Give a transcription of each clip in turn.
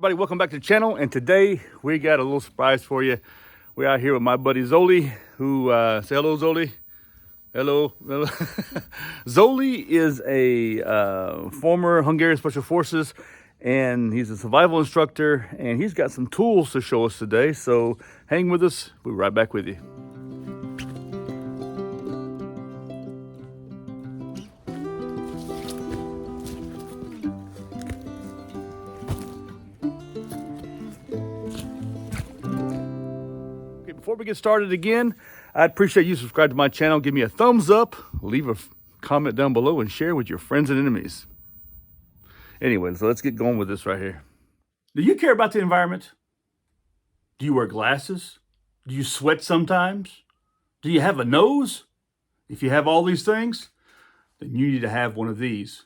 Everybody, welcome back to the channel, and today we got a little surprise for you. We're out here with my buddy Zoli, who say hello, Zoli. Hello. Zoli is a former Hungarian Special Forces, and he's a survival instructor, and he's got some tools to show us today. So hang with us. We'll be right back with you. Before we get started again, I'd appreciate you subscribe to my channel. Give me a thumbs up, leave a comment down below, and share with your friends and enemies. Anyway, so let's get going with this right here. Do you care about the environment? Do you wear glasses? Do you sweat sometimes? Do you have a nose? If you have all these things, then you need to have one of these.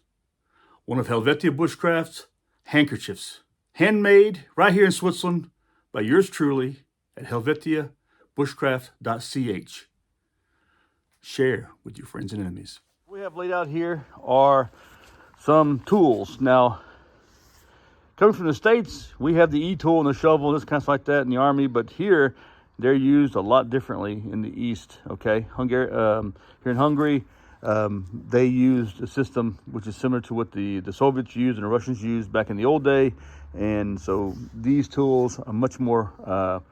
One of Helvetia Bushcraft's handkerchiefs. Handmade right here in Switzerland by yours truly at Helvetia bushcraft.ch. Share with your friends and enemies. What we have laid out here are some tools. Now, coming from the States, we have the E-Tool and the shovel and this kind of like that in the Army, but here they're used a lot differently in the East, okay? Hungary, here in Hungary, they used a system which is similar to what the Soviets used and the Russians used back in the old day, and so these tools are much more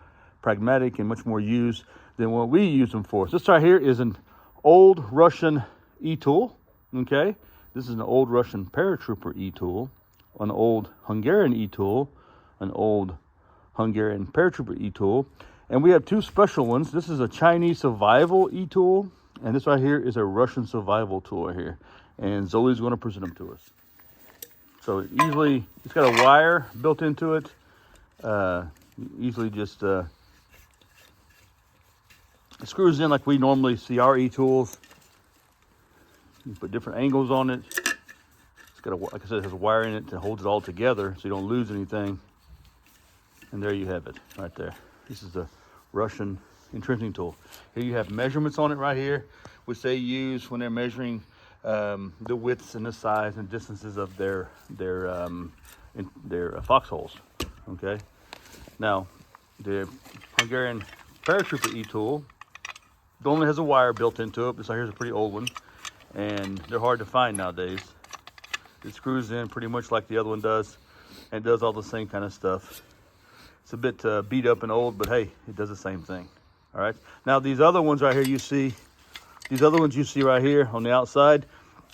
pragmatic and much more used than what we use them for. So this right here is an old Russian E-Tool, okay? This is an old Russian Paratrooper E-Tool, an old Hungarian E-Tool, an old Hungarian Paratrooper E-Tool, and we have two special ones. This is a Chinese survival E-Tool, and this right here is a Russian survival tool right here. And Zoli's going to present them to us. So easily, it's got a wire built into it. Easily just it screws in like we normally see our E-Tools. You put different angles on it. It's got, like I said, it has a wire in it to hold it all together so you don't lose anything. And there you have it, right there. This is the Russian entrenching tool. Here you have measurements on it right here, which they use when they're measuring the widths and the size and distances of their foxholes. Okay. Now, the Hungarian Paratrooper E-Tool only has a wire built into it. This right here is a pretty old one, and they're hard to find nowadays. It screws in pretty much like the other one does, and it does all the same kind of stuff. It's a bit beat up and old, but hey, it does the same thing. All right. Now these other ones right here, you see right here on the outside,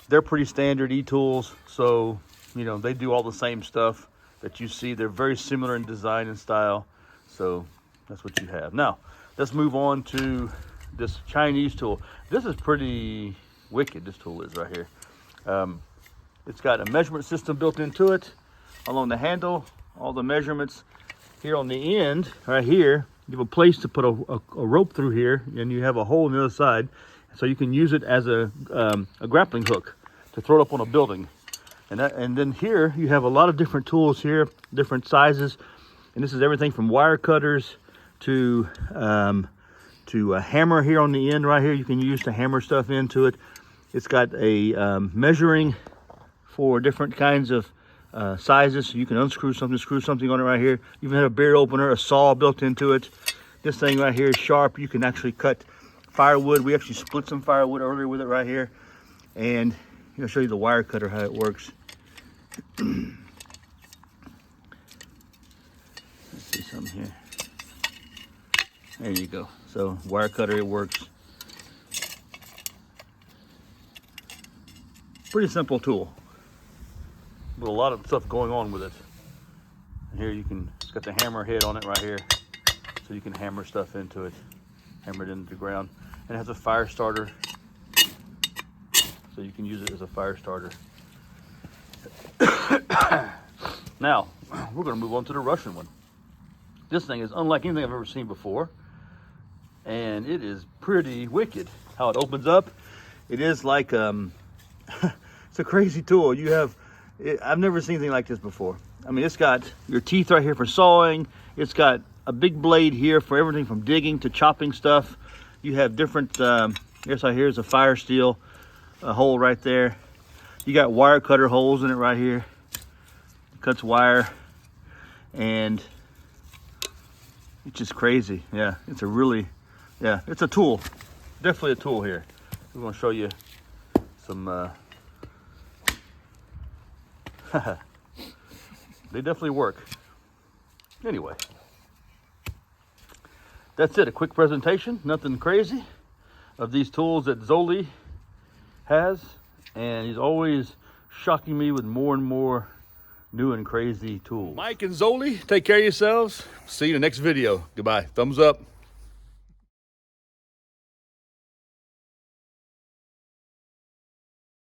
they're pretty standard E-Tools. So you know they do all the same stuff that you see. They're very similar in design and style. So that's what you have. Now let's move on to this Chinese tool. This is pretty wicked. This tool is right here. It's got a measurement system built into it along the handle. All the measurements here on the end, right here. You have a place to put a rope through here, and you have a hole on the other side, so you can use it as a grappling hook to throw it up on a building. And then here you have a lot of different tools here, different sizes, and this is everything from wire cutters to a hammer here on the end right here. You can use to hammer stuff into it. It's got a measuring for different kinds of sizes, so you can unscrew something, screw something on it right here. You even have a beer opener, a saw built into it. This thing right here is sharp. You can actually cut firewood. We actually split some firewood earlier with it right here. And I'll show you the wire cutter, how it works. Let's see something here. There you go. So wire cutter, it works. Pretty simple tool, but a lot of stuff going on with it. And here it's got the hammer head on it right here, so you can hammer stuff into it, hammer it into the ground. And it has a fire starter, so you can use it as a fire starter. Now, we're going to move on to the Russian one. This thing is unlike anything I've ever seen before, and it is pretty wicked how it opens up. It is like it's a crazy tool. I've never seen anything like this before. I mean, it's got your teeth right here for sawing. It's got a big blade here for everything from digging to chopping stuff. You have different, here's a fire steel hole right there. You got wire cutter holes in it right here. It cuts wire. and it's just crazy. Yeah, it's a really, yeah, it's a tool. Definitely a tool here. We're gonna show you some, they definitely work. Anyway, that's it, a quick presentation, nothing crazy, of these tools that Zoli has, and he's always shocking me with more and more new and crazy tools. Mike and Zoli, take care of yourselves. See you in the next video. Goodbye. Thumbs up.